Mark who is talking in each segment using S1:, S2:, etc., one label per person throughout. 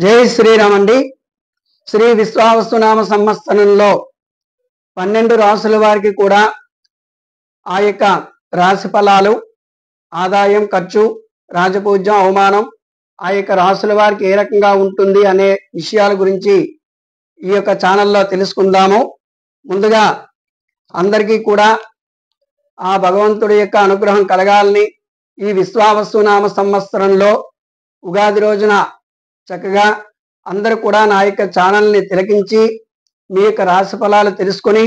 S1: జై శ్రీరామ్ అండి. శ్రీ విశ్వావసునామ సంవత్సరంలో 12 రాసుల వారికి కూడా ఆ యొక్క రాశి ఫలాలు, ఆదాయం, ఖర్చు, రాజపూజ్యం, అవమానం ఆ యొక్క రాసుల వారికి ఏ రకంగా ఉంటుంది అనే విషయాల గురించి ఈ యొక్క ఛానల్లో తెలుసుకుందాము. ముందుగా అందరికీ కూడా ఆ భగవంతుడి యొక్క అనుగ్రహం కలగాలని ఈ విశ్వావసునామ సంవత్సరంలో ఉగాది రోజున చక్కగా అందరూ కూడా నా యొక్క ఛానల్ని తిలకించి మీ యొక్క రాశి ఫలాలు తెలుసుకొని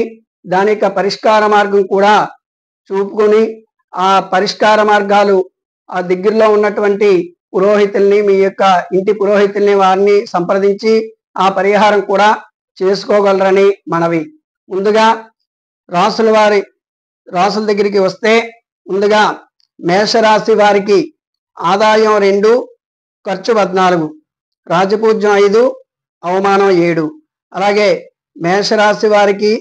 S1: దాని యొక్క పరిష్కార మార్గం కూడా చూపుకొని ఆ పరిష్కార మార్గాలు ఆ దగ్గరలో ఉన్నటువంటి పురోహితుల్ని, మీ యొక్క ఇంటి పురోహితుల్ని వారిని సంప్రదించి ఆ పరిహారం కూడా చేసుకోగలరని మనవి. ముందుగా రాసుల దగ్గరికి వస్తే ముందుగా మేషరాశి వారికి ఆదాయం 2, ఖర్చు 14, రాజపూజ్యం 5, అవమానం 7. అలాగే మేషరాశి వారికి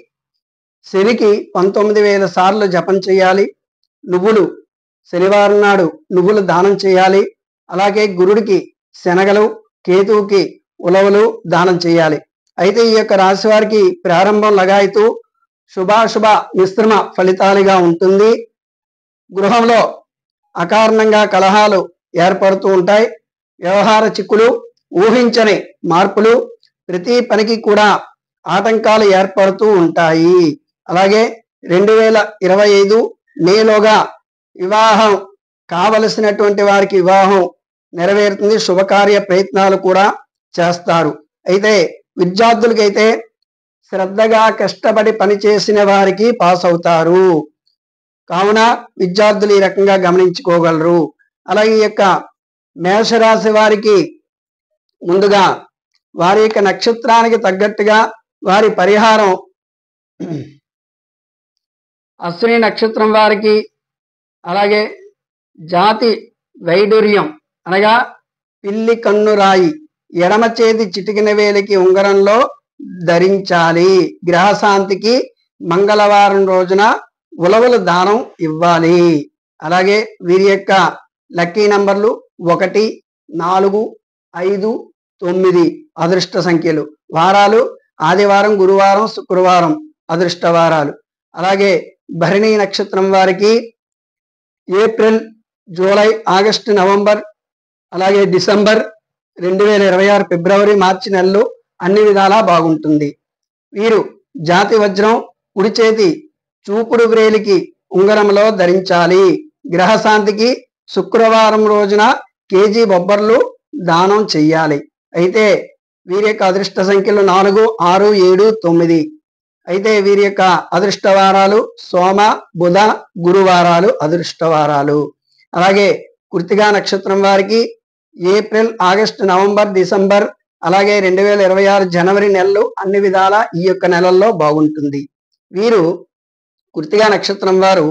S1: శనికి 19,000 సార్లు జపం చేయాలి. నువ్వులు శనివారం నాడు నువ్వులు దానం చేయాలి. అలాగే గురుడికి శనగలు, కేతువుకి ఉలవలు దానం చేయాలి. అయితే ఈ యొక్క రాశి వారికి ప్రారంభం లగాయతూ శుభాశుభ మిశ్రమ ఫలితాలుగా ఉంటుంది. గృహంలో అకారణంగా కలహాలు ఏర్పడుతూ ఉంటాయి. వ్యవహార చిక్కులు, ఊహించని మార్పులు, ప్రతి పనికి కూడా ఆటంకాలు ఏర్పడుతూ ఉంటాయి. అలాగే 2025 మేలోగా వివాహం కావలసినటువంటి వారికి వివాహం నెరవేరుతుంది. శుభకార్య ప్రయత్నాలు కూడా చేస్తారు. అయితే విద్యార్థులకైతే శ్రద్ధగా కష్టపడి పనిచేసిన వారికి పాస్ అవుతారు. కావున విద్యార్థులు ఈ రకంగా గమనించుకోగలరు. అలాగే ఈ యొక్క మేషరాశి వారికి ముందుగా వారి యొక్క నక్షత్రానికి తగ్గట్టుగా వారి పరిహారం అశ్విని నక్షత్రం వారికి, అలాగే జాతి వైడూర్యం అనగా పిల్లి కన్నురాయి ఎడమ చేతి చిటికిన వేలికి ఉంగరంలో ధరించాలి. గ్రహశాంతికి మంగళవారం రోజున ఉలవలు దానం ఇవ్వాలి. అలాగే వీరి యొక్క లక్కీ నంబర్లు 1, 4, 5, 9 అదృష్ట సంఖ్యలు. వారాలు ఆదివారం, గురువారం, శుక్రవారం అదృష్ట వారాలు. అలాగే భరణి నక్షత్రం వారికి ఏప్రిల్, జూలై, ఆగస్టు, నవంబర్, అలాగే డిసెంబర్ 2026 ఫిబ్రవరి, మార్చి నెలలు అన్ని విధాలా బాగుంటుంది. వీరు జాతి వజ్రం కుడి చేతి చూపుడు వ్రేలికి ఉంగరంలో ధరించాలి. గ్రహశాంతికి శుక్రవారం రోజున కేజీ బొబ్బర్లు దానం చెయ్యాలి. అయితే వీరి యొక్క అదృష్ట సంఖ్యలు 4, 6, 7, 9. అయితే వీరి యొక్క అదృష్ట వారాలు సోమ, బుధ, గురువారాలు అదృష్ట వారాలు. అలాగే కృత్తికా నక్షత్రం వారికి ఏప్రిల్, ఆగస్టు, నవంబర్, డిసెంబర్, అలాగే 2026 జనవరి నెలలు అన్ని విధాల ఈ యొక్క నెలల్లో బాగుంటుంది. వీరు కృత్తికా నక్షత్రం వారు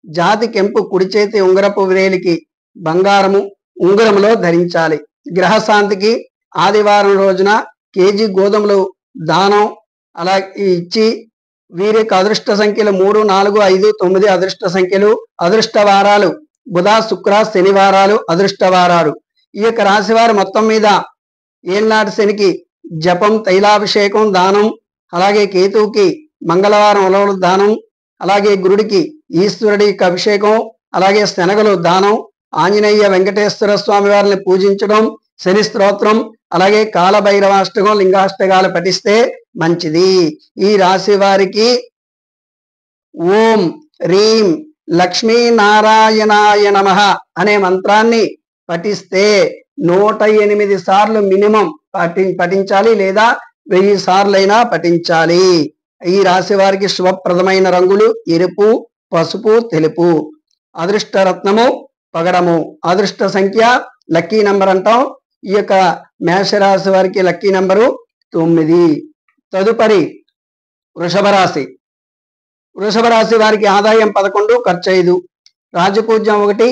S1: జాతి కెంపు కుడి చేతి ఉంగరపు వ్రేలికి బంగారము ఉంగరములో ధరించాలి. గ్రహశాంతికి ఆదివారం రోజున కేజీ గోధుమలు దానం అలా ఇచ్చి వీరి యొక్క అదృష్ట సంఖ్యలు 3, 4, 5, 9 అదృష్ట సంఖ్యలు. అదృష్ట వారాలు బుధ, శుక్ర, శనివారాలు అదృష్ట వారాలు. ఈ యొక్క రాశివారు మొత్తం మీద ఏళ్ళనాటి శనికి జపం, తైలాభిషేకం దానం, అలాగే కేతువుకి మంగళవారం ఉలవలు దానం, అలాగే గురుడికి ఈశ్వరుడి యొక్క అభిషేకం, అలాగే శనగలు దానం, ఆంజనేయ వెంకటేశ్వర స్వామి వారిని పూజించడం, శని స్తోత్రం, అలాగే కాలభైరవాష్టకం, లింగాష్టకాలు పఠిస్తే మంచిది. ఈ రాశి వారికి ఓం రీం లక్ష్మీనారాయణాయ నమః అనే మంత్రాన్ని పఠిస్తే 108 సార్లు మినిమం పఠించాలి, లేదా 1000 సార్లైనా పఠించాలి. ఈ రాశి వారికి శుభప్రదమైన రంగులు ఎరుపు, పసుపు, తెలుపు. అదృష్ట రత్నము పగడము. అదృష్ట సంఖ్య లక్కీ నంబర్ అంటాం. ఈ యొక్క మేషరాశి వారికి లక్కీ నంబరు 9. తదుపరి వృషభ రాశి. వృషభ రాశి వారికి ఆదాయం 11, ఖర్చు 5, రాజపూజ్యం 1,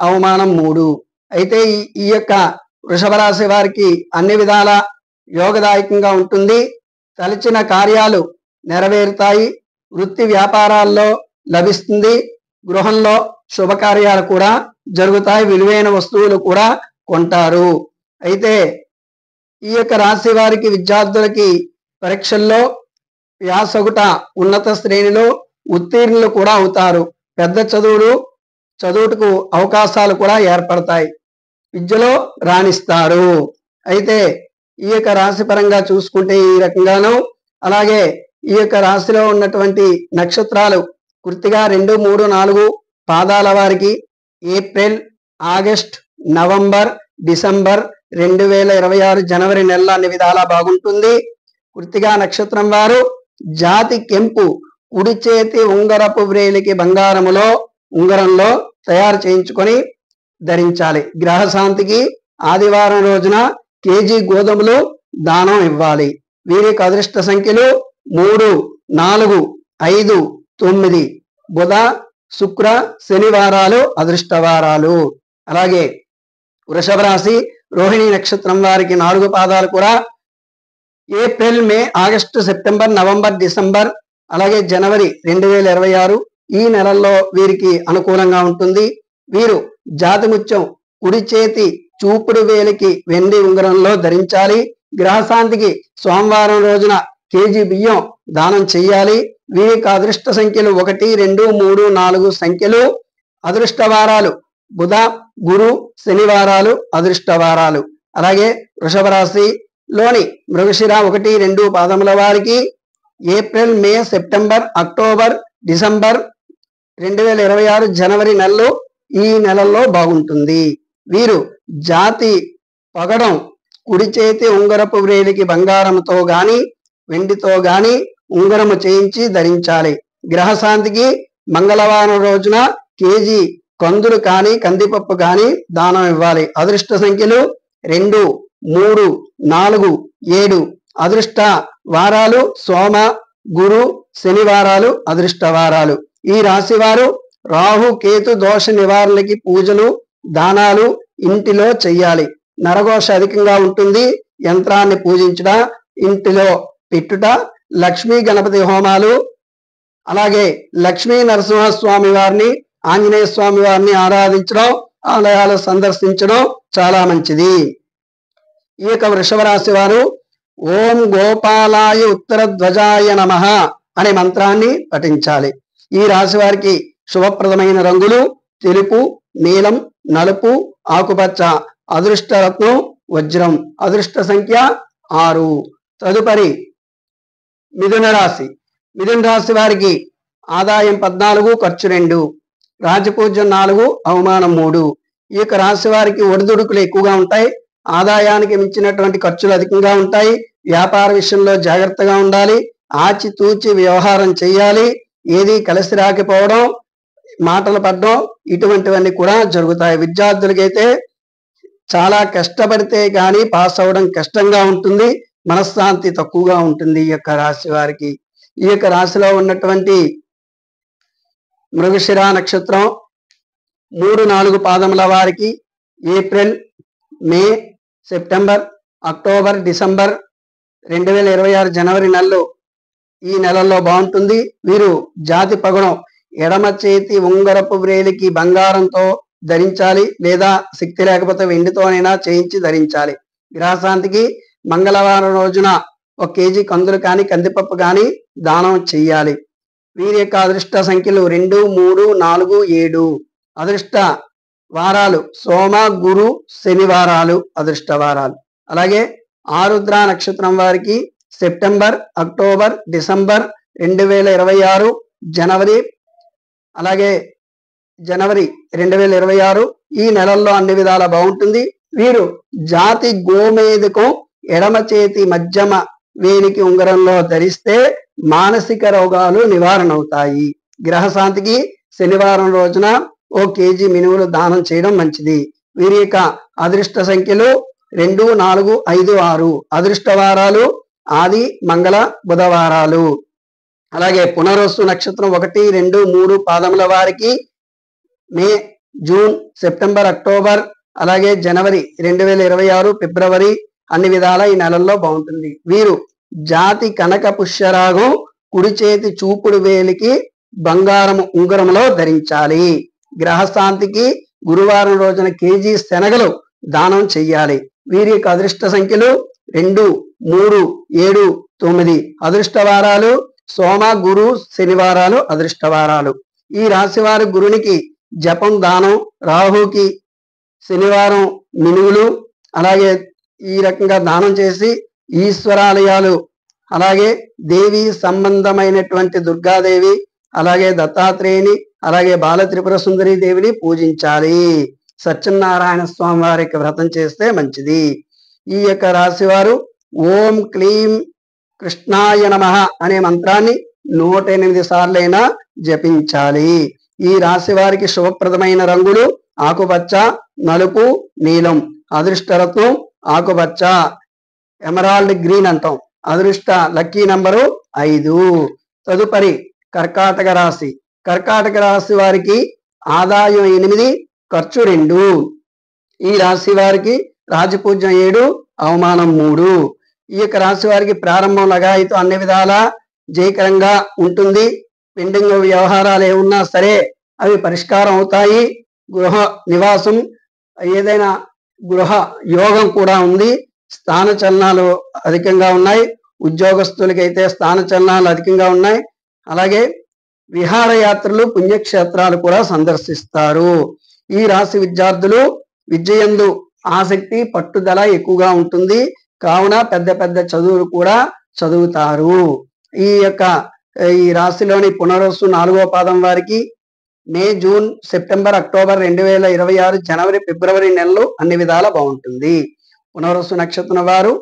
S1: అవమానం 3. అయితే ఈ యొక్క వృషభ రాశి వారికి అన్ని విధాల యోగదాయకంగా ఉంటుంది. తలచిన కార్యాలు నెరవేరుతాయి. వృత్తి వ్యాపారాల్లో లభిస్తుంది. గృహంలో శుభకార్యాలు కూడా జరుగుతాయి. విలువైన వస్తువులు కూడా కొంటారు. అయితే ఈ యొక్క రాశి వారికి విద్యార్థులకి పరీక్షల్లో వ్యాసగుట ఉన్నత శ్రేణిలో ఉత్తీర్ణులు కూడా అవుతారు. పెద్ద చదువుటకు అవకాశాలు కూడా ఏర్పడతాయి. విద్యలో రాణిస్తారు. అయితే ఈ యొక్క రాశి పరంగా చూసుకుంటే ఈ రకంగాను, అలాగే ఈ యొక్క రాశిలో ఉన్నటువంటి నక్షత్రాలు కృత్తిక 2, 3, 4 పాదాల వారికి ఏప్రిల్, ఆగస్ట్, నవంబర్, డిసెంబర్ 2026 జనవరి నెల అన్ని విధాలా బాగుంటుంది. కృత్తిక నక్షత్రం వారు జాతి కెంపు కుడి చేతి ఉంగరపు వ్రేలికి ఉంగరంలో తయారు చేయించుకొని ధరించాలి. గ్రహశాంతికి ఆదివారం రోజున కేజీ గోధుమలు దానం ఇవ్వాలి. వీరికి అదృష్ట సంఖ్యలు 3, 4, 5, 9. బుధ, శుక్ర, శనివారాలు అదృష్టవారాలు. అలాగే వృషభ రాశి రోహిణి నక్షత్రం వారికి 4 పాదాలు కూడా ఏప్రిల్, మే, ఆగస్టు, సెప్టెంబర్, నవంబర్, డిసెంబర్, అలాగే జనవరి 2026 ఈ నెలల్లో వీరికి అనుకూలంగా ఉంటుంది. వీరు జాతి ముత్యం కుడి చేతి చూపుడు వేలికి వెండి ఉంగరంలో ధరించాలి. గ్రహశాంతికి సోమవారం రోజున కేజీ బియ్యం దానం చెయ్యాలి. వీరికి అదృష్ట సంఖ్యలు 1, 2, 3, 4 సంఖ్యలు. అదృష్టవారాలు బుధ, గురు, శనివారాలు అదృష్టవారాలు. అలాగే వృషభ రాశిలోని మృగశిర 1, 2 పాదముల వారికి ఏప్రిల్, మే, సెప్టెంబర్, అక్టోబర్, డిసెంబర్ 2026 జనవరి నెలలు ఈ నెలల్లో బాగుంటుంది. వీరు జాతి పగడం కుడి చేతి ఉంగరపు వ్రేలికి బంగారంతో గాని వెండితో గాని ఉంగరము చేయించి ధరించాలి. గ్రహశాంతికి మంగళవారం రోజున కేజీ కందులు కాని కందిపప్పు కాని దానం ఇవ్వాలి. అదృష్ట సంఖ్యలు 2, 3, 4, 7. అదృష్ట వారాలు సోమ, గురు, శనివారాలు అదృష్టవారాలు. ఈ రాశి వారు రాహు, కేతు దోష నివారణకి పూజలు, దానాలు ఇంటిలో చెయ్యాలి. నరఘోష అధికంగా ఉంటుంది. యంత్రాన్ని పూజించుట, ఇంటిలో పెట్టుట, లక్ష్మీ గణపతి హోమాలు, అలాగే లక్ష్మీ నరసింహస్వామి వారిని, ఆంజనేయ స్వామి వారిని ఆరాధించడం, ఆలయాలు సందర్శించడం చాలా మంచిది. ఈ యొక్క వృషభ రాశి వారు ఓం గోపాలాయ ఉత్తర ధ్వజాయ నమః అనే మంత్రాన్ని పఠించాలి. ఈ రాశి వారికి శుభప్రదమైన రంగులు తెలుపు, నీలం, నలుపు, ఆకుపచ్చ. అదృష్ట రత్నం వజ్రం. అదృష్ట సంఖ్య 6. తదుపరి మిథున రాశి. మిథున రాశి వారికి ఆదాయం 14, ఖర్చు 2, రాజపూజ్యం 4, అవమానం 3. ఈ యొక్క రాశి వారికి ఒడిదుడుకులు ఎక్కువగా ఉంటాయి. ఆదాయానికి మించినటువంటి ఖర్చులు అధికంగా ఉంటాయి. వ్యాపార విషయంలో జాగ్రత్తగా ఉండాలి. ఆచితూచి వ్యవహారం చేయాలి. ఏది కలిసి రాకపోవడం, మాటలు పడడం ఇటువంటివన్నీ కూడా జరుగుతాయి. విద్యార్థులకైతే చాలా కష్టపడితే కానీ పాస్ అవ్వడం కష్టంగా ఉంటుంది. మనశ్శాంతి తక్కువగా ఉంటుంది ఈ యొక్క రాశి వారికి. ఈ యొక్క రాశిలో ఉన్నటువంటి మృగశిర నక్షత్రం 3, 4 పాదముల వారికి ఏప్రిల్, మే, సెప్టెంబర్, అక్టోబర్, డిసెంబర్ 2026 జనవరి నెలలు ఈ నెలల్లో బాగుంటుంది. వీరు జాతి పగడం ఎడమ చేతి ఉంగరపు వ్రేలికి బంగారంతో ధరించాలి, లేదా శక్తి లేకపోతే వెండితోనైనా చేయించి ధరించాలి. గ్రహశాంతికి మంగళవారం రోజున 1 కేజీ కందులు కానీ కందిపప్పు కానీ దానం చెయ్యాలి. వీరి యొక్క అదృష్ట సంఖ్యలు 2, 3, 4, 7. అదృష్ట వారాలు సోమ, గురు, శనివారాలు అదృష్ట వారాలు. అలాగే ఆరుద్ర నక్షత్రం వారికి సెప్టెంబర్, అక్టోబర్, డిసెంబర్ 2026 జనవరి, అలాగే జనవరి 2026 ఈ నెలల్లో అన్ని విధాలా బాగుంటుంది. వీరు జాతి గోమేదకం ఎడమ చేతి మధ్యమ వేలికి ఉంగరంలో ధరిస్తే మానసిక రోగాలు నివారణ అవుతాయి. గ్రహశాంతికి శనివారం రోజున 1 కేజీ మినుములు దానం చేయడం మంచిది. వీరి యొక్క అదృష్ట సంఖ్యలు 2, 4, 5, 6. అదృష్ట వారాలు ఆది, మంగళ, బుధవారాలు. అలాగే పునర్వసు నక్షత్రం 1, 2, 3 పాదముల వారికి మే, జూన్, సెప్టెంబర్, అక్టోబర్, అలాగే జనవరి 2026 ఫిబ్రవరి అన్ని విధాల ఈ నెలల్లో బాగుంటుంది. వీరు జాతి కనక పుష్యరాగం కుడి చేతి చూపుడు వేలికి బంగారం ఉంగరంలో ధరించాలి. గ్రహశాంతికి గురువారం రోజున కేజీ శనగలు దానం చెయ్యాలి. వీరి యొక్క అదృష్ట సంఖ్యలు 2, 3, 7, 9 అదృష్టవారాలు. సోమ గురు శనివారాలు అదృష్టవారాలు. ఈ రాశి వారి గురునికి జపం దానం, రాహుకి శనివారం మినువులు అలాగే ఈ రకంగా దానం చేసి ఈశ్వరాలయాలు అలాగే దేవి సంబంధమైనటువంటి దుర్గాదేవి అలాగే దత్తాత్రేయుని అలాగే బాల త్రిపుర సుందరి దేవిని పూజించాలి. సత్యనారాయణ స్వామి వారికి వ్రతం చేస్తే మంచిది. ఈ యొక్క రాశి వారు ఓం క్లీం కృష్ణాయ నమః అనే మంత్రాన్ని 108 సార్లైనా జపించాలి. ఈ రాశి వారికి శుభప్రదమైన రంగులు ఆకుపచ్చ, నలుపు, నీలం. అదృష్టరత్నం ఆకుపచ్చ, ఎమరాల్డ్ గ్రీన్ అంటాం. అదృష్ట లక్కీ నంబరు 5. తదుపరి కర్కాటక రాశి. కర్కాటక రాశి వారికి ఆదాయం 8, ఖర్చు 2. ఈ రాశి వారికి రాజపూజ్యం 7, అవమానం 3. ఈ యొక్క రాశి వారికి ప్రారంభం లగాయితో అన్ని విధాలా జయకరంగా ఉంటుంది. పెండింగ్ వ్యవహారాలు ఏమున్నా సరే అవి పరిష్కారం అవుతాయి. గృహ నివాసం ఏదైనా గృహ యోగం కూడా ఉంది. స్థాన చలనాలు అధికంగా ఉన్నాయి. ఉద్యోగస్తులకైతే స్థాన చలనాలు అధికంగా ఉన్నాయి. అలాగే విహారయాత్రలు పుణ్యక్షేత్రాలు కూడా సందర్శిస్తారు. ఈ రాశి విద్యార్థులు విద్యయందు ఆసక్తి పట్టుదల ఎక్కువగా ఉంటుంది. కావున పెద్ద పెద్ద చదువులు కూడా చదువుతారు. ఈ రాశిలోని పునర్వసు 4వ పాదం వారికి మే, జూన్, సెప్టెంబర్, అక్టోబర్ 2026, జనవరి, ఫిబ్రవరి నెలలు అన్ని విధాలా బాగుంటుంది. పునర్వసు నక్షత్రం వారు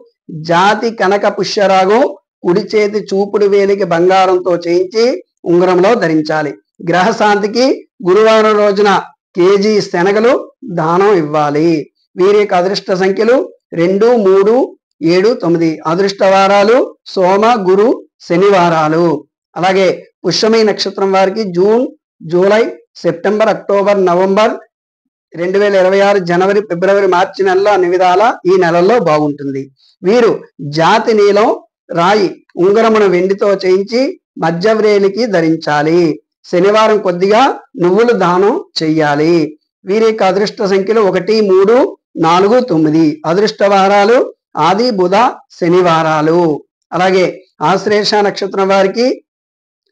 S1: జాతి కనక పుష్యరాగం కుడి చేతి చూపుడు వేలికి బంగారంతో చేయించి ఉంగరంలో ధరించాలి. గ్రహశాంతికి గురువారం రోజున కేజీ శనగలు దానం ఇవ్వాలి. వీరి యొక్క అదృష్ట సంఖ్యలు 2, 3, 7, 9. అదృష్ట వారాలు సోమ గురు శనివారాలు. అలాగే పుష్యమి నక్షత్రం వారికి June, July, September, October, November 2026, జనవరి, ఫిబ్రవరి, మార్చి నెలలో అన్ని విధాలా ఈ నెలల్లో బాగుంటుంది. వీరు జాతి నీలం రాయి ఉంగరమును వెండితో చేయించి మధ్యవ్రేలికి ధరించాలి. శనివారం కొద్దిగా నువ్వులు దానం చెయ్యాలి. వీరి యొక్క అదృష్ట సంఖ్యలు 1, 3, 4, 9. అదృష్ట వారాలు ఆది, బుధ, శనివారాలు. అలాగే ఆశ్లేష నక్షత్రం వారికి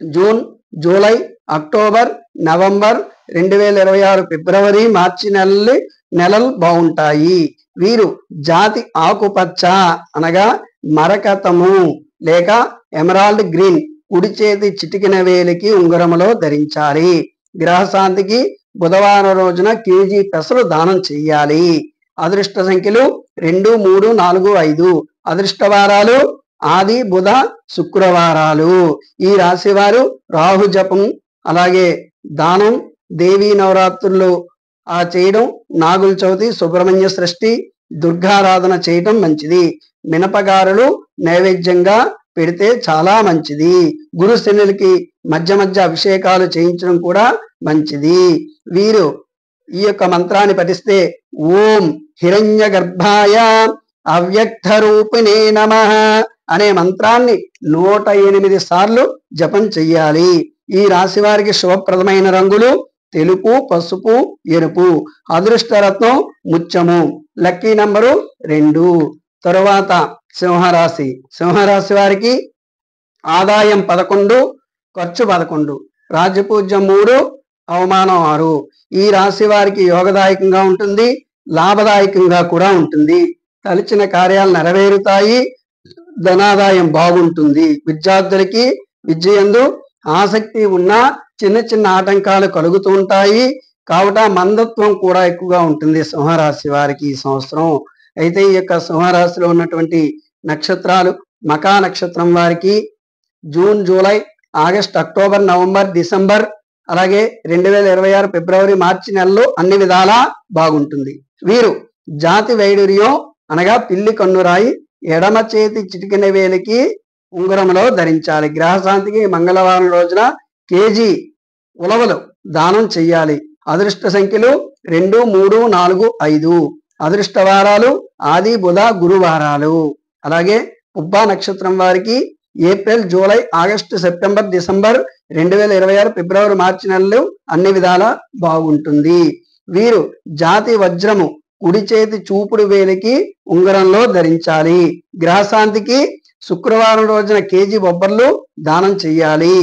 S1: జూన్, జూలై, అక్టోబర్, నవంబర్ 2026, ఫిబ్రవరి, మార్చి నెలలు బాగుంటాయి. వీరు జాతి ఆకుపచ్చ అనగా మరకతము లేక ఎమరాల్డ్ గ్రీన్ కుడి చేతి చిటికిన వేలికి ఉంగరములో ధరించాలి. గ్రహశాంతికి బుధవారం రోజున కేజీ పెసలు దానం చెయ్యాలి. అదృష్ట సంఖ్యలు 2, 3, 4, 5. అదృష్ట వారాలు ఆది, బుధ, శుక్రవారాలు. ఈ రాశి వారు రాహు జపం అలాగే దానం, దేవీ నవరాత్రులు చేయడం, నాగుల చవితి, సుబ్రహ్మణ్య సృష్టి, దుర్గారాధన చేయటం మంచిది. మినపగారులు నైవేద్యంగా పెడితే చాలా మంచిది. గురు శనులకి మధ్య మధ్య అభిషేకాలు చేయించడం కూడా మంచిది. వీరు ఈ యొక్క మంత్రాన్ని పఠిస్తే ఓం హిరణ్య గర్భాయ అవ్యక్త రూపిణే నమః అనే మంత్రాన్ని 108 సార్లు జపం చెయ్యాలి. ఈ రాశి వారికి శుభప్రదమైన రంగులు తెలుపు, పసుపు, ఎరుపు. అదృష్టరత్నం ముత్యము. Lucky number 2. తరువాత సింహరాశి. సింహరాశి వారికి ఆదాయం 11, ఖర్చు 11. రాజపూజ్యం 3, అవమానం 6. ఈ రాశి వారికి యోగదాయకంగా ఉంటుంది, లాభదాయకంగా కూడా ఉంటుంది. తలచిన కార్యాలు నెరవేరుతాయి, ధనాదాయం బాగుంటుంది. విద్యార్థులకి విద్యయందు ఆసక్తి ఉన్నా చిన్న చిన్న ఆటంకాలు కలుగుతూ ఉంటాయి. కావుట మందత్వం కూడా ఎక్కువగా ఉంటుంది సింహరాశి వారికి ఈ సంవత్సరం. అయితే ఈ యొక్క సింహరాశిలో ఉన్నటువంటి నక్షత్రాలు మకా నక్షత్రం వారికి June, July, August, October, November, December అలాగే 2026, ఫిబ్రవరి, మార్చి నెలలు అన్ని విధాలా బాగుంటుంది. వీరు జాతి వైడూర్యం అనగా పిల్లి కన్నురాయి ఎడమ చేతి చిటికిన వేలికి ఉంగరంలో ధరించాలి. గ్రహశాంతికి మంగళవారం రోజున కేజీ ఉలవలు దానం చెయ్యాలి. అదృష్ట సంఖ్యలు 2, 3, 4, 5. అదృష్ట వారాలు ఆది, బుధ, గురువారాలు. అలాగే పుబ్బా నక్షత్రం వారికి April, July, August, September, December 2026, ఫిబ్రవరి, మార్చి నెలలు అన్ని విధాలా బాగుంటుంది. వీరు జాతి వజ్రము కుడి చేతి చూపుడు వేలికి ఉంగరంలో ధరించాలి. గ్రహశాంతికి శుక్రవారం రోజున కేజీ బొబ్బర్లు దానం చెయ్యాలి.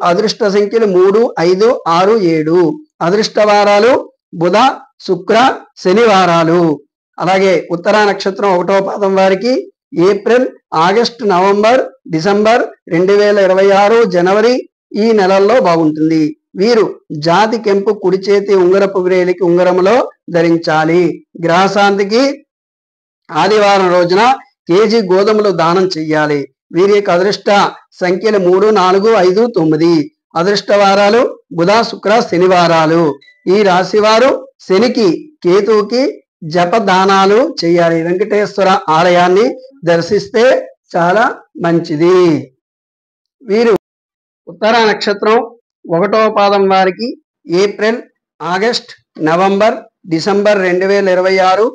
S1: అదృష్ట సంఖ్యలు 3, 5, 6, 7. అదృష్ట వారాలు బుధ, శుక్ర, శనివారాలు. అలాగే ఉత్తరా నక్షత్రం 1వ పాదం వారికి ఏప్రిల్, ఆగస్టు, నవంబర్, డిసెంబర్ 2026, జనవరి ఈ నెలల్లో బాగుంటుంది. వీరు జాతి కెంపు కుడి చేతి ఉంగరపు వేలికి ఉంగరములో ధరించాలి. గ్రహశాంతికి ఆదివారం రోజున కేజీ గోధుమలు దానం చెయ్యాలి. వీరి యొక్క అదృష్ట సంఖ్యలు 3, 4, 5, 9. అదృష్ట వారాలు బుధ, శుక్ర, శనివారాలు. ఈ రాశి వారు శనికి, కేతువుకి జపదానాలు చేయాలి. వెంకటేశ్వర ఆలయాన్ని దర్శిస్తే చాలా మంచిది. వీరు ఉత్తరా నక్షత్రం 1వ పాదం వారికి ఏప్రిల్, ఆగస్ట్, నవంబర్, డిసెంబర్ 2026,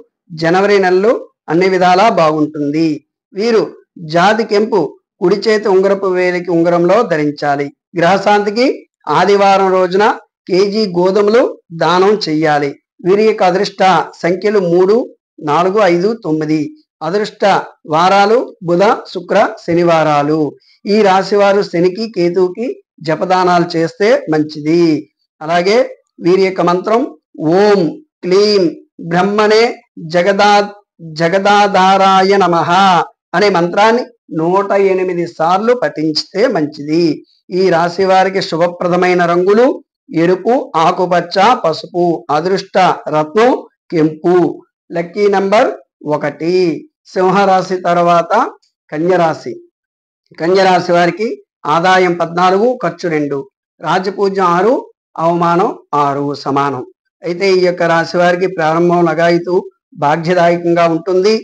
S1: జనవరి నెలలు అన్ని విధాలా బాగుంటుంది. వీరు జాతి కెంపు కుడి చేతి ఉంగరపు వేలికి ఉంగరంలో ధరించాలి. గ్రహశాంతికి ఆదివారం రోజున కేజీ గోధుమలు దానం చెయ్యాలి. వీరి యొక్క అదృష్ట సంఖ్యలు 3, 4, 5, 9. అదృష్ట వారాలు బుధ, శుక్ర, శనివారాలు. ఈ రాశి వారు శనికి, కేతువుకి జపదానాలు చేస్తే మంచిది. అలాగే వీరి యొక్క మంత్రం ఓం క్లీం బ్రహ్మణే జగదాధారాయ నమః అనే మంత్రాన్ని 108 సార్లు పఠించితే మంచిది. ఈ రాశి వారికి శుభప్రదమైన రంగులు ఎరుపు, ఆకుపచ్చ, పసుపు. అదృష్ట రత్నం కెంపు. Lucky number 1. సింహరాశి తర్వాత కన్యరాశి. కన్యరాశి వారికి ఆదాయం 14, ఖర్చు 2, రాజపూజ్యం 6, అవమానం 6 సమానం. అయితే ఈ యొక్క రాశి వారికి ప్రారంభం లగాయితూ భాగ్యదాయకంగా ఉంటుంది.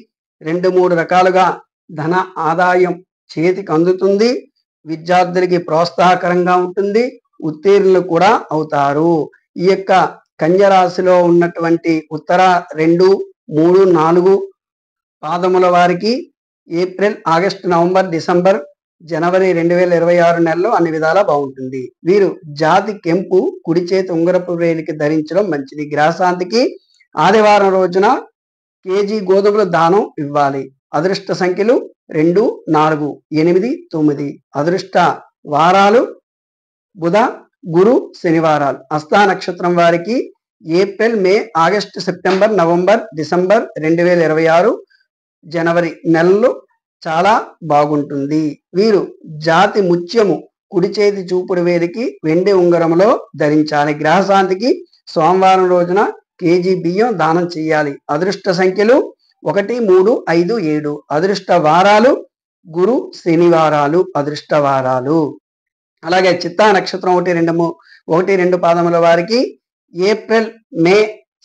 S1: 2-3 రకాలుగా ధన ఆదాయం చేతికి అందుతుంది. విద్యార్థులకి ప్రోత్సాహకరంగా ఉంటుంది. ఉత్తీర్ణులు కూడా అవుతారు. ఈ యొక్క కన్యరాశిలో ఉన్నటువంటి ఉత్తర 2, 3, 4 పాదముల వారికి ఏప్రిల్, ఆగస్టు, నవంబర్, డిసెంబర్, జనవరి 2026 నెలలో అన్ని విధాలా బాగుంటుంది. వీరు జాతి కెంపు కుడి చేతి ఉంగరపు వేలికి ధరించడం మంచిది. గ్రహశాంతికి ఆదివారం రోజున కేజీ గోధుమలు దానం ఇవ్వాలి. అదృష్ట సంఖ్యలు 2, 4, 8, 9. అదృష్ట వారాలు బుధ, గురు, శనివారాలు. హస్త నక్షత్రం వారికి ఏప్రిల్, మే, ఆగస్టు, సెప్టెంబర్, నవంబర్, డిసెంబర్ 2026, జనవరి నెలలు చాలా బాగుంటుంది. వీరు జాతి ముత్యము కుడి చేతి చూపుడు వేలికి వెండి ఉంగరములో ధరించాలి. గ్రహశాంతికి సోమవారం రోజున కేజీ బియ్యం దానం చెయ్యాలి. అదృష్ట సంఖ్యలు 1, 3, 5, 7. అదృష్ట వారాలు గురు, శనివారాలు అదృష్ట వారాలు. అలాగే చిత్తా నక్షత్రం 1, 2 పాదముల వారికి ఏప్రిల్, మే,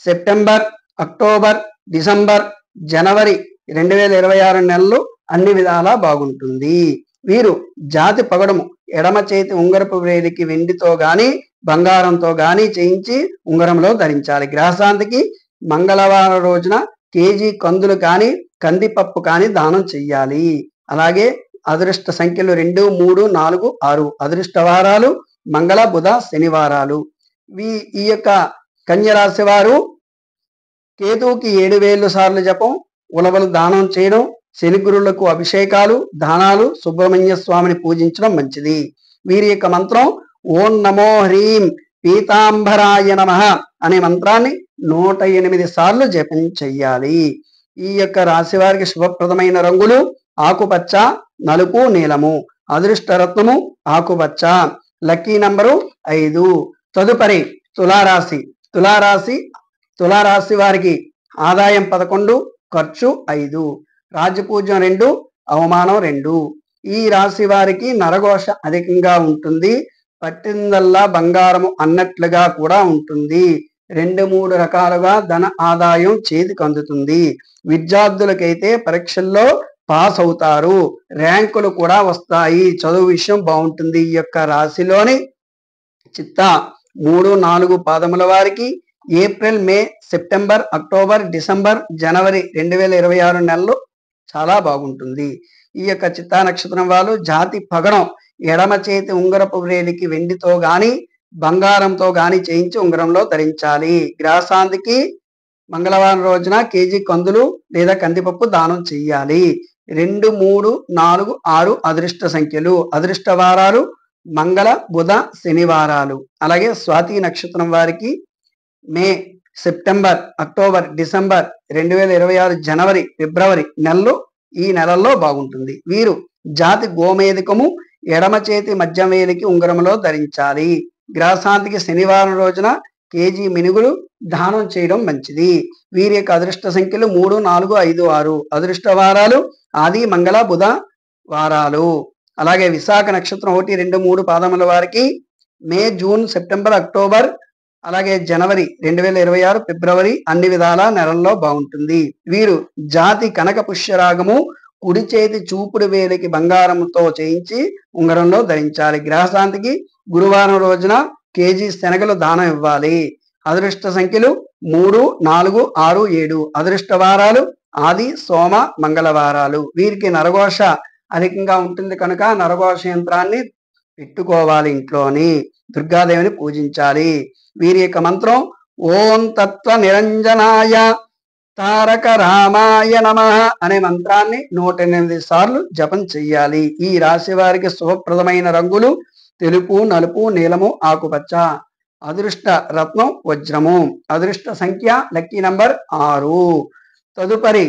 S1: సెప్టెంబర్, అక్టోబర్, డిసెంబర్, జనవరి 2026 నెలలు అన్ని విధాలా బాగుంటుంది. వీరు జాతి పగడము ఎడమ చేతి ఉంగరపు వేలికి వెండితో గాని బంగారంతో గాని చేయించి ఉంగరంలో ధరించాలి. గ్రహశాంతికి మంగళవారం రోజున కేజీ కందులు కాని కందిపప్పు కాని దానం చెయ్యాలి. అలాగే అదృష్ట సంఖ్యలు 2, 3, 4, 6. అదృష్ట వారాలు మంగళ, బుధ, శనివారాలు. ఈ యొక్క కన్యరాశి వారు కేతువుకి 7,000 సార్లు జపం, ఉలవలు దానం చేయడం, శనిగురులకు అభిషేకాలు, దానాలు, సుబ్రహ్మణ్య స్వామిని పూజించడం మంచిది. వీరి యొక్క మంత్రం ఓం నమో హ్రీం పీతాంబరాయ నమః అనే మంత్రాన్ని 108 సార్లు జపం చెయ్యాలి. ఈ యొక్క రాశి వారికి శుభప్రదమైన రంగులు ఆకుపచ్చ, నలుపు, నీలము. అదృష్ట రత్నము ఆకుపచ్చ. Lucky number 5. తదుపరి తులారాశి. తులారాశి వారికి ఆదాయం 11, ఖర్చు 5, రాజపూజ్యం 2, అవమానం 2. ఈ రాశి వారికి నరఘోష అధికంగా ఉంటుంది. పట్టిందల్లా బంగారము అన్నట్లుగా కూడా ఉంటుంది. 2-3 రకాలుగా ధన ఆదాయం చేతికి అందుతుంది. విద్యార్థులకైతే పరీక్షల్లో పాస్ అవుతారు. ర్యాంకులు కూడా వస్తాయి. చదువు విషయం బాగుంటుంది. ఈ యొక్క రాశిలోని చిత్తా 3, 4 పాదముల వారికి ఏప్రిల్, మే, సెప్టెంబర్, అక్టోబర్, డిసెంబర్, జనవరి 2026 నెలలు చాలా బాగుంటుంది. ఈ యొక్క చిత్తా నక్షత్రం వాళ్ళు జాతి పగడం ఎడమ చేతి ఉంగరపు వేలికి వెండితో గాని బంగారంతో గాని చేయించి ఉంగరంలో ధరించాలి. గ్రహశాంతికి మంగళవారం రోజున కేజీ కందులు లేదా కందిపప్పు దానం చెయ్యాలి. 2, 3, 4, 6 అదృష్ట సంఖ్యలు. అదృష్ట వారాలు మంగళ, బుధ, శనివారాలు. అలాగే స్వాతి నక్షత్రం వారికి మే, సెప్టెంబర్, అక్టోబర్, డిసెంబర్, 2026 జనవరి, ఫిబ్రవరి ఈ నెలల్లో బాగుంటుంది. వీరు జాతి గోమేధికము ఎడమ చేతి మధ్య వేలికి ఉంగరంలో ధరించాలి. గ్రహశాంతికి శనివారం రోజున కేజీ మినుగులు దానం చేయడం మంచిది. వీరి యొక్క అదృష్ట సంఖ్యలు 3, 4, 5, 6. అదృష్ట వారాలు ఆది, మంగళ, బుధ వారాలు. అలాగే విశాఖ నక్షత్రం 1, 2, 3 పాదముల వారికి మే, జూన్, సెప్టెంబర్, అక్టోబర్, అలాగే జనవరి, 2026 ఫిబ్రవరి అన్ని విధాల నెలల్లో బాగుంటుంది. వీరు జాతి కనక పుష్యరాగము కుడి చేతి చూపుడు వేలికి బంగారంతో చేయించి ఉంగరంలో ధరించాలి. గ్రహశాంతికి గురువారం రోజున కేజీ శనగలు దానం ఇవ్వాలి. అదృష్ట సంఖ్యలు 3, 4, 6, 7. అదృష్ట వారాలు ఆది, సోమ, మంగళవారాలు. వీరికి నరఘోష అధికంగా ఉంటుంది కనుక నరఘోష యంత్రాన్ని పెట్టుకోవాలి. ఇంట్లోని దుర్గాదేవిని పూజించాలి. వీరి యొక్క మంత్రం ఓం తత్వ నిరంజనాయ తారక రామాయ నమః అనే మంత్రాన్ని 108 సార్లు జపం చెయ్యాలి. ఈ రాశి వారికి శుభప్రదమైన రంగులు తెలుపు, నలుపు, నీలము, ఆకుపచ్చ. అదృష్ట రత్నం వజ్రము. అదృష్ట సంఖ్య లక్కీ నంబర్ 6. తదుపరి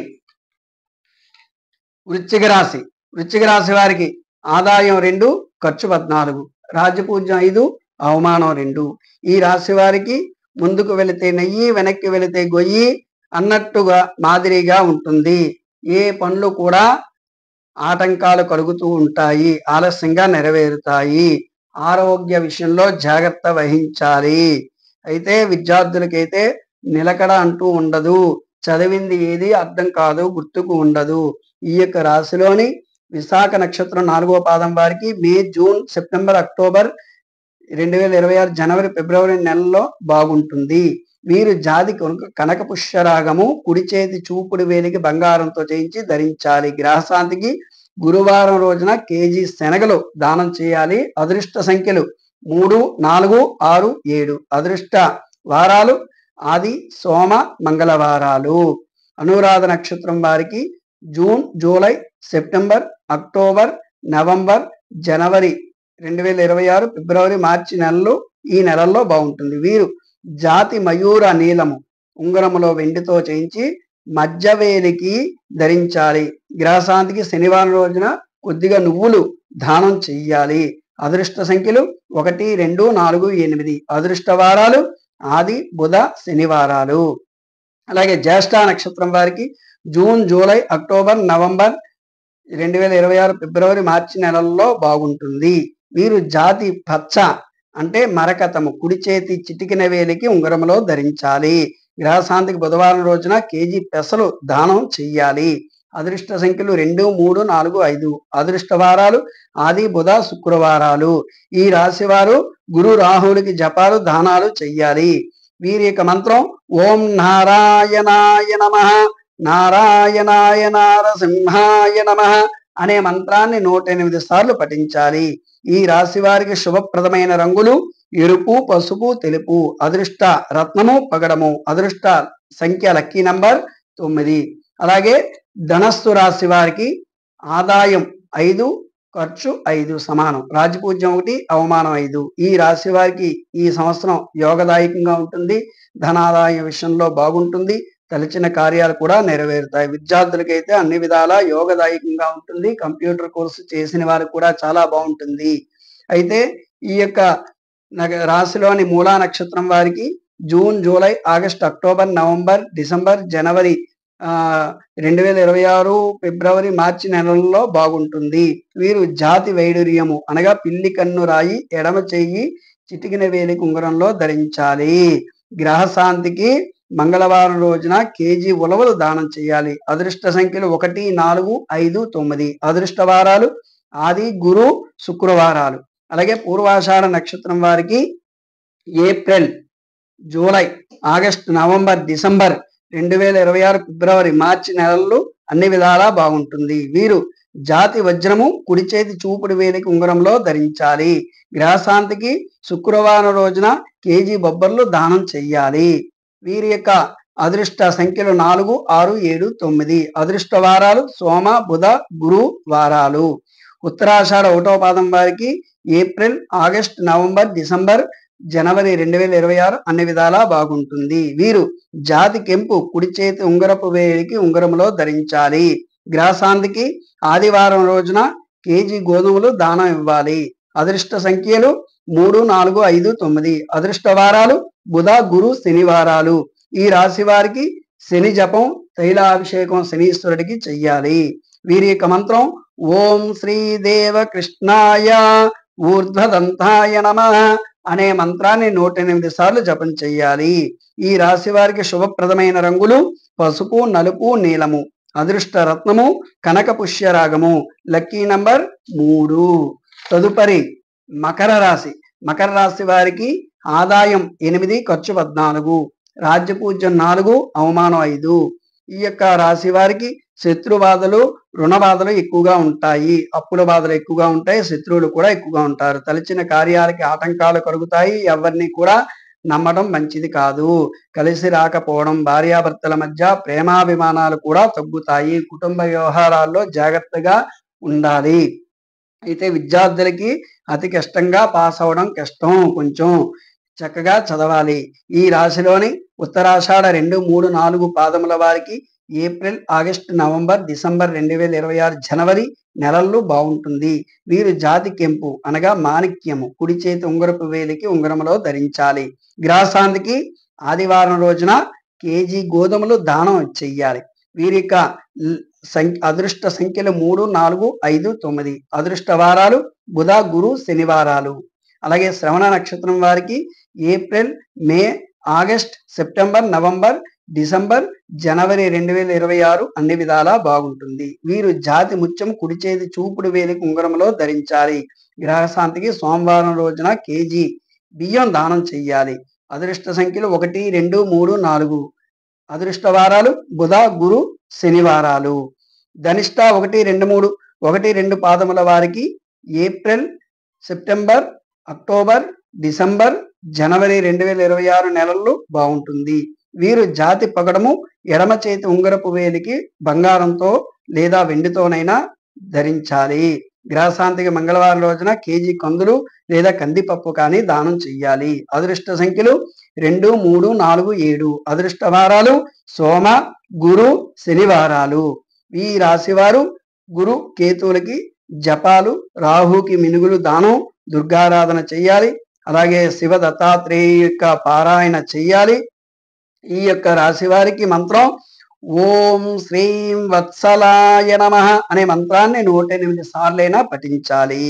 S1: వృశ్చిక రాశి. వృశ్చిక రాశి వారికి ఆదాయం 2, ఖర్చు 14, రాజ్యపూజ్యం 5, అవమానం 2. ఈ రాశి వారికి ముందుకు వెళితే నెయ్యి, వెనక్కి వెళితే గొయ్యి అన్నట్టుగా మాదిరిగా ఉంటుంది. ఏ పనులు కూడా ఆటంకాలు కలుగుతూ ఉంటాయి, ఆలస్యంగా నెరవేరుతాయి. ఆరోగ్య విషయంలో జాగ్రత్త వహించాలి. అయితే విద్యార్థులకైతే నిలకడ అంటూ ఉండదు. చదివింది ఏది అర్థం కాదు, గుర్తుకు ఉండదు. ఈ యొక్క రాశిలోని విశాఖ నక్షత్రం 4వ పాదం వారికి మే, జూన్, సెప్టెంబర్, అక్టోబర్, 2026 జనవరి, ఫిబ్రవరి నెలలో బాగుంటుంది. వీరు జాతి కనక పుష్యరాగము కుడి చేతి చూపుడు వేలికి బంగారంతో చేయించి ధరించాలి. గ్రహశాంతికి గురువారం రోజున కేజీ శనగలు దానం చేయాలి. అదృష్ట సంఖ్యలు 3, 4, 6, 7. అదృష్ట వారాలు ఆది, సోమ, మంగళవారాలు. అనురాధ నక్షత్రం వారికి June, July, September, October, November, జనవరి, 2026 ఫిబ్రవరి, మార్చి ఈ నెలల్లో బాగుంటుంది. వీరు జాతి మయూర నీలము ఉంగరములో వెండితో చేయించి మధ్యవేలికి ధరించాలి. గ్రహశాంతికి శనివారం రోజున కొద్దిగా నువ్వులు దానం చెయ్యాలి. అదృష్ట సంఖ్యలు 1, 2, 4, 8. అదృష్ట వారాలు ఆది, బుధ, శనివారాలు. అలాగే జ్యేష్ఠ నక్షత్రం వారికి జూన్, జూలై, అక్టోబర్, నవంబర్, 2026 ఫిబ్రవరి, మార్చి నెలల్లో బాగుంటుంది. వీరు జాతి పచ్చ అంటే మరకతము కుడి చేతి చిటికిన వేలికి ఉంగరంలో ధరించాలి. గ్రహశాంతికి బుధవారం రోజున కేజీ పెసలు దానం చెయ్యాలి. అదృష్ట సంఖ్యలు 2, 3, 4, 5. అదృష్ట వారాలు ఆది, బుధ, శుక్రవారాలు. ఈ రాశి వారు గురు రాహులకి జపాలు దానాలు చెయ్యాలి. వీరి యొక్క మంత్రం ఓం నారాయణాయ నమః, నారాయణాయ నారసింహాయ నమః అనే మంత్రాన్ని 108 సార్లు పఠించాలి. ఈ రాశి వారికి శుభప్రదమైన రంగులు ఎరుపు, పసుపు, తెలుపు. అదృష్ట రత్నము పగడము. అదృష్ట సంఖ్య లక్కీ నంబర్ 9. అలాగే ధనస్సు రాశి వారికి ఆదాయం 5, ఖర్చు 5 సమానం. రాజపూజ్యం 1, అవమానం 5. ఈ రాశి వారికి ఈ సంవత్సరం యోగదాయకంగా ఉంటుంది. ధనాదాయ విషయంలో బాగుంటుంది. తలచిన కార్యాలు కూడా నెరవేరుతాయి. విద్యార్థులకైతే అన్ని విధాలా యోగదాయకంగా ఉంటుంది. కంప్యూటర్ కోర్సు చేసిన వారికి కూడా చాలా బాగుంటుంది. అయితే ఈ యొక్క రాశిలోని మూలా నక్షత్రం వారికి June, July, August, October, November, December, జనవరి, 2026 ఫిబ్రవరి, మార్చి నెలల్లో బాగుంటుంది. వీరు జాతి వైడూర్యము అనగా పిల్లి కన్ను రాయి ఎడమ చెయ్యి చిటికిన వేలికి ఉంగరంలో ధరించాలి. గ్రహశాంతికి మంగళవారం రోజున కేజీ ఉలవలు దానం చేయాలి. అదృష్ట సంఖ్యలు 1, 4, 5, 9. అదృష్ట వారాలు ఆది, గురు, శుక్రవారాలు. అలాగే పూర్వాషాఢ నక్షత్రం వారికి April, July, August, November, December, 2026 ఫిబ్రవరి, మార్చి నెలల్లో అన్ని విధాలా బాగుంటుంది. వీరు జాతి వజ్రము కుడి చేతి చూపుడు వేలికి ఉంగరంలో ధరించాలి. గ్రహశాంతికి శుక్రవారం రోజున కేజీ బొబ్బర్లు దానం చెయ్యాలి. వీరి యొక్క అదృష్ట సంఖ్యలు 4, 6, 7, 9. అదృష్ట వారాలు సోమ, బుధ, గురు వారాలు. ఉత్తరాషాఢ 1వ పాదం వారికి ఏప్రిల్, ఆగస్ట్, నవంబర్, డిసెంబర్, జనవరి 2026 అన్ని విధాలా బాగుంటుంది. వీరు జాతి కెంపు, కుడి చేతి ఉంగరపు వేలికి ఉంగరములో ధరించాలి. గ్రహశాంతికి ఆదివారం రోజున కేజీ గోధుమలు దానం ఇవ్వాలి. అదృష్ట సంఖ్యలు 3, 4, 5, 9. అదృష్ట వారాలు బుధ, గురు, శనివారాలు. ఈ రాశి వారికి శని జపం, తైలాభిషేకం శనీశ్వరుడికి చెయ్యాలి. వీరి యొక్క మంత్రం ఓం శ్రీదేవ కృష్ణాయ ఊర్ధ్వదంతాయ నమః అనే మంత్రాన్ని 108 సార్లు జపం చెయ్యాలి. ఈ రాశి వారికి శుభప్రదమైన రంగులు పసుపు, నలుపు, నీలము. అదృష్ట రత్నము కనక పుష్యరాగము. Lucky number 3. తదుపరి మకర రాశి. మకర రాశి వారికి ఆదాయం 8, ఖర్చు 14, రాజ్యపూజ్యం 4, అవమానం 5. ఈ యొక్క రాశి వారికి శత్రు బాధలు, రుణ బాధలు ఎక్కువగా ఉంటాయి. అప్పుల బాధలు ఎక్కువగా ఉంటాయి. శత్రువులు కూడా ఎక్కువగా ఉంటారు. తలచిన కార్యాలకి ఆటంకాలు కలుగుతాయి. ఎవరిని కూడా నమ్మడం మంచిది కాదు. కలిసి రాకపోవడం, భార్యాభర్తల మధ్య ప్రేమాభిమానాలు కూడా తగ్గుతాయి. కుటుంబ వ్యవహారాల్లో జాగ్రత్తగా ఉండాలి. అయితే విద్యార్థులకి అతి కష్టంగా పాస్ అవడం కష్టం. కొంచెం చక్కగా చదవాలి. ఈ రాశిలోని ఉత్తరాషాఢ 2, 3, 4 పాదముల వారికి ఏప్రిల్, ఆగస్టు, నవంబర్, డిసెంబర్ 2026 జనవరి నెలల్లో బాగుంటుంది. వీరు జాతి కెంపు అనగా మాణిక్యము, కుడి చేతి ఉంగరపు వేలికి ఉంగరములో ధరించాలి. గ్రహశాంతికి ఆదివారం రోజున కేజీ గోధుమలు దానం చెయ్యాలి. వీరి యొక్క అదృష్ట సంఖ్యలు 3, 4, 5, 9. అదృష్ట వారాలు బుధ, గురు, శనివారాలు. అలాగే శ్రవణ నక్షత్రం వారికి ఏప్రిల్, మే, ఆగస్ట్, సెప్టెంబర్, నవంబర్, డిసెంబర్, జనవరి 2026 అన్ని విధాలా బాగుంటుంది. వీరు జాతి ముత్యం, కుడి చేతి చూపుడు వేలికి ఉంగరంలో ధరించాలి. గ్రహశాంతికి సోమవారం రోజున కేజీ బియ్యం దానం చెయ్యాలి. అదృష్ట సంఖ్యలు 1, 2, 3, 4. అదృష్ట వారాలు బుధ, గురు, శనివారాలు. ధనిష్ట 1, 2, 3, 1, 2 పాదముల వారికి ఏప్రిల్, సెప్టెంబర్, అక్టోబర్, డిసెంబర్, జనవరి 2026 నెలల్లో బాగుంటుంది. వీరు జాతి పగడము, ఎడమ చేతి ఉంగరపు వేలికి బంగారంతో లేదా వెండితోనైనా ధరించాలి. గ్రహశాంతికి మంగళవారం రోజున కేజీ కందులు లేదా కందిపప్పు కానీ దానం చెయ్యాలి. అదృష్ట సంఖ్యలు 2, 3, 4, 7. అదృష్ట వారాలు సోమ, గురు, శనివారాలు. ఈ రాశివారు గురు, కేతువులకి జపాలు, రాహుకి మినుగులు దానం, దుర్గారాధన చెయ్యాలి. అలాగే శివ దత్తాత్రేయ యొక్క పారాయణ చెయ్యాలి. ఈ యొక్క రాశి వారికి మంత్రం ఓం శ్రీం వత్సలాయ నమః అనే మంత్రాన్ని 108 సార్లైనా పఠించాలి.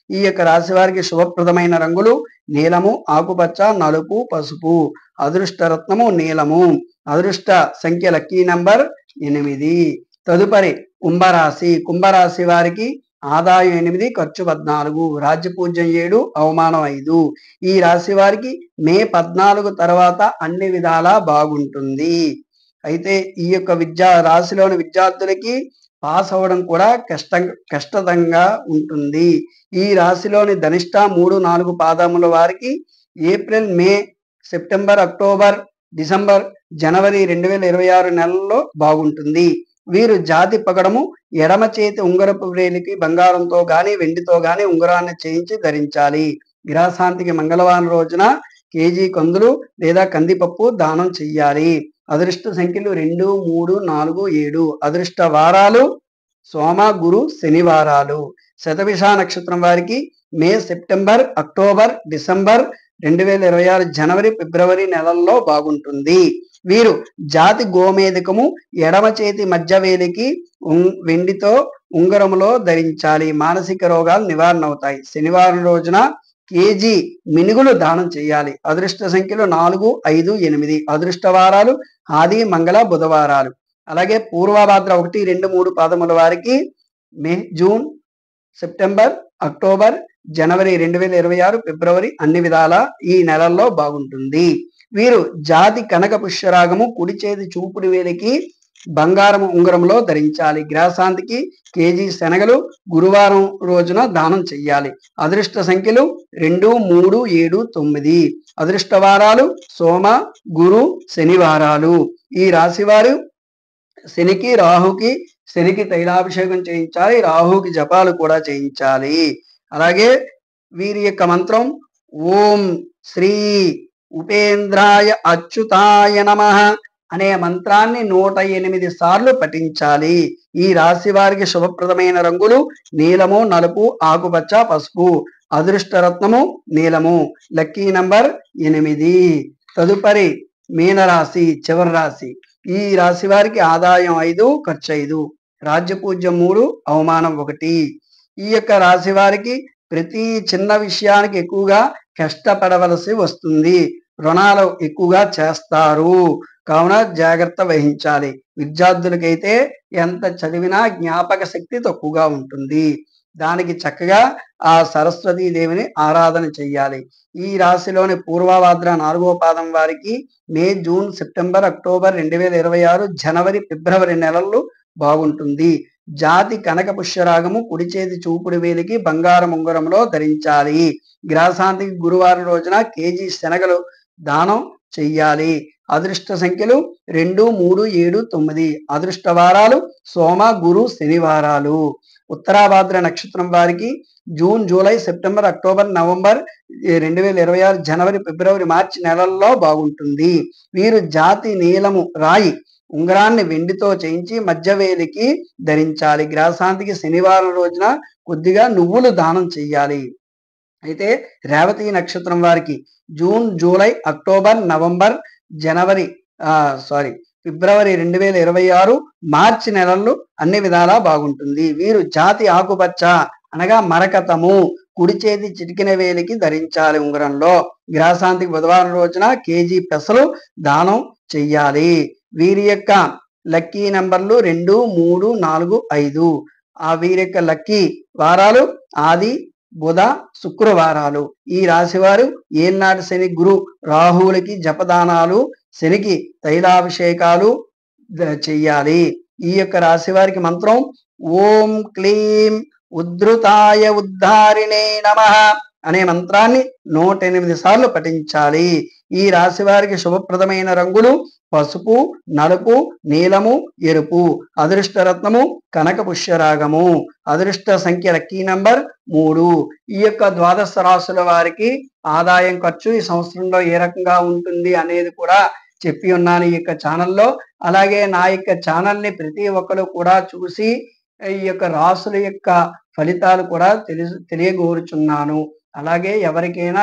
S1: ఈ యొక్క రాశి వారికి శుభప్రదమైన రంగులు నీలము, ఆకుపచ్చ, నలుపు, పసుపు. అదృష్ట రత్నము నీలము. అదృష్ట సంఖ్య లక్కీ నంబర్ 8. తదుపరి కుంభరాశి. కుంభరాశి వారికి ఆదాయం 8, ఖర్చు 14, రాజ్యపూజ్యం 7, అవమానం 5. ఈ రాశి వారికి మే 14 తర్వాత అన్ని విధాలా బాగుంటుంది. అయితే ఈ యొక్క రాశిలోని విద్యార్థులకి పాస్ అవ్వడం కూడా కష్టంగా ఉంటుంది. ఈ రాశిలోని ధనిష్ట 3, 4 పాదముల వారికి ఏప్రిల్, మే, సెప్టెంబర్, అక్టోబర్, డిసెంబర్, జనవరి 2026 నెలల్లో బాగుంటుంది. వీరు జాతి పగడము, ఎడమ చేతి ఉంగరపు వేలికి బంగారంతో గాని వెండితో గాని ఉంగరాన్ని చేయించి ధరించాలి. గ్రహశాంతికి మంగళవారం రోజున కేజీ కందులు లేదా కందిపప్పు దానం చెయ్యాలి. అదృష్ట సంఖ్యలు 2, 3, 4, 7. అదృష్ట వారాలు సోమ, గురు, శనివారాలు. శతభిష నక్షత్రం వారికి మే, సెప్టెంబర్, అక్టోబర్, డిసెంబర్ 2026 జనవరి, ఫిబ్రవరి నెలల్లో బాగుంటుంది. వీరు జాతి గోమేధికము, ఎడమ చేతి మధ్య వేలికి వెండితో ఉంగరములో ధరించాలి. మానసిక రోగాలు నివారణ అవుతాయి. శనివారం రోజున కేజీ మినుగులు దానం చేయాలి. అదృష్ట సంఖ్యలు 4, 5, 8. అదృష్ట వారాలు ఆది, మంగళ, బుధవారాలు. అలాగే పూర్వభాద్ర 1, 2, 3 పాదముల వారికి మే, జూన్, సెప్టెంబర్, అక్టోబర్, జనవరి 2026, ఫిబ్రవరి అన్ని విధాలా ఈ నెలల్లో బాగుంటుంది. వీరు జాతి కనక పుష్యరాగము, కుడి చేతి చూపుడు వేలికి బంగారం ఉంగరంలో ధరించాలి. గ్రహశాంతికి కేజీ శనగలు గురువారం రోజున దానం చెయ్యాలి. అదృష్ట సంఖ్యలు 2, 3, 7, 9. అదృష్ట వారాలు సోమ, గురు, శనివారాలు. ఈ రాశివారు శనికి తైలాభిషేకం చేయించాలి. రాహుకి జపాలు కూడా చేయించాలి. అలాగే వీరి యొక్క మంత్రం ఓం శ్రీ ఉపేంద్రాయ అచ్యుతాయ నమః అనే మంత్రాన్ని 108 సార్లు పఠించాలి. ఈ రాశి వారికి శుభప్రదమైన రంగులు నీలము, నలుపు, ఆకుపచ్చ, పసుపు. అదృష్ట రత్నము నీలము. Lucky number 8. తదుపరి మీనరాశి, చివరి రాశి. ఈ రాశి వారికి ఆదాయం 5, ఖర్చు 5, రాజ్యపూజ్యం 3, అవమానం 1. ఈ యొక్క రాశి వారికి ప్రతి చిన్న విషయానికి ఎక్కువగా కష్టపడవలసి వస్తుంది. రుణాలు ఎక్కువగా చేస్తారు. కావున జాగ్రత్త వహించాలి. విద్యార్థులకైతే ఎంత చదివినా జ్ఞాపక శక్తి తక్కువగా ఉంటుంది. దానికి చక్కగా ఆ సరస్వతీ దేవిని ఆరాధన చెయ్యాలి. ఈ రాశిలోని పూర్వభాద్ర 4వ పాదం వారికి మే, జూన్, సెప్టెంబర్, అక్టోబర్ 2026, జనవరి, ఫిబ్రవరి నెలల్లో బాగుంటుంది. జాతి కనక పుష్యరాగము కుడి చేతి చూపుడు వేలికి బంగారం ఉంగరంలో ధరించాలి. గ్రహశాంతికి గురువారం రోజున కేజీ శనగలు దానం చెయ్యాలి. అదృష్ట సంఖ్యలు 2, 3, 7, 9. అదృష్ట వారాలు సోమ, గురు, శనివారాలు. ఉత్తరాభాద్ర నక్షత్రం వారికి June, July, September, October, November 2026, జనవరి, ఫిబ్రవరి, మార్చి నెలల్లో బాగుంటుంది. వీరు జాతి నీలము రాయి ఉంగరాన్ని వెండితో చేయించి మధ్యవేలికి ధరించాలి. గ్రహశాంతికి శనివారం రోజున కొద్దిగా నువ్వులు దానం చెయ్యాలి. అయితే రేవతి నక్షత్రం వారికి జూన్, జూలై, అక్టోబర్, నవంబర్, జనవరి ఫిబ్రవరి 2026, మార్చి నెలల్లో అన్ని విధాలా బాగుంటుంది. వీరు జాతి ఆకుపచ్చ అనగా మరకతము కుడి చేతి చిటికిన వేలికి ధరించాలి ఉంగరంలో. గ్రహశాంతికి బుధవారం రోజున కేజీ పెసలు దానం చెయ్యాలి. వీరి యొక్క లక్కీ నంబర్లు 2, 3, 4, 5. వీరి యొక్క లక్కీ వారాలు ఆది, బుధ, శుక్రవారాలు. ఈ రాశివారు ఏల్నాటి శని, గురు, రాహువులకి జపదానాలు, శనికి తైలాభిషేకాలు చెయ్యాలి. ఈ యొక్క రాశి వారికి మంత్రం ఓం క్లీం ఉద్ధృతాయ ఉద్ధారిణే నమః అనే మంత్రాన్ని 108 సార్లు పఠించాలి. ఈ రాశి వారికి శుభప్రదమైన రంగులు పసుపు, నలుపు, నీలము, ఎరుపు. అదృష్ట రత్నము కనక పుష్యరాగము. అదృష్ట సంఖ్య లక్కీ నంబర్ 3. ఈ యొక్క ద్వాదశ రాశుల వారికి ఆదాయం, ఖర్చు ఈ సంవత్సరంలో ఏ రకంగా ఉంటుంది అనేది కూడా చెప్పి ఉన్నాను ఈ యొక్క ఛానల్లో. అలాగే నా యొక్క ఛానల్ని ప్రతి ఒక్కరు కూడా చూసి ఈ యొక్క రాసుల యొక్క ఫలితాలు కూడా తెలియగోరుచున్నాను. అలాగే ఎవరికైనా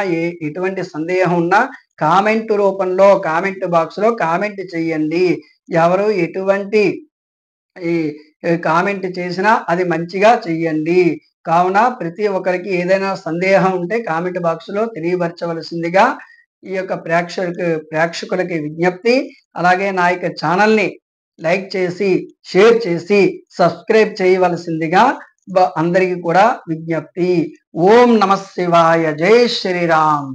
S1: ఎటువంటి సందేహం ఉన్నా కామెంట్ రూపంలో కామెంట్ బాక్స్ లో కామెంట్ చేయండి. ఎవరు ఎటువంటి ఈ కామెంట్ చేసినా అది మంచిగా చెయ్యండి. కావున ప్రతి ఒక్కరికి ఏదైనా సందేహం ఉంటే కామెంట్ బాక్స్ లో తెలియపరచవలసిందిగా ఈ యొక్క ప్రేక్షకులకి విజ్ఞప్తి. అలాగే నా యొక్క ఛానల్ని లైక్ చేసి షేర్ చేసి సబ్స్క్రైబ్ చేయవలసిందిగా అందరికీ కూడా విజ్ఞప్తి. ఓం నమః శివాయ. జై శ్రీరామ్.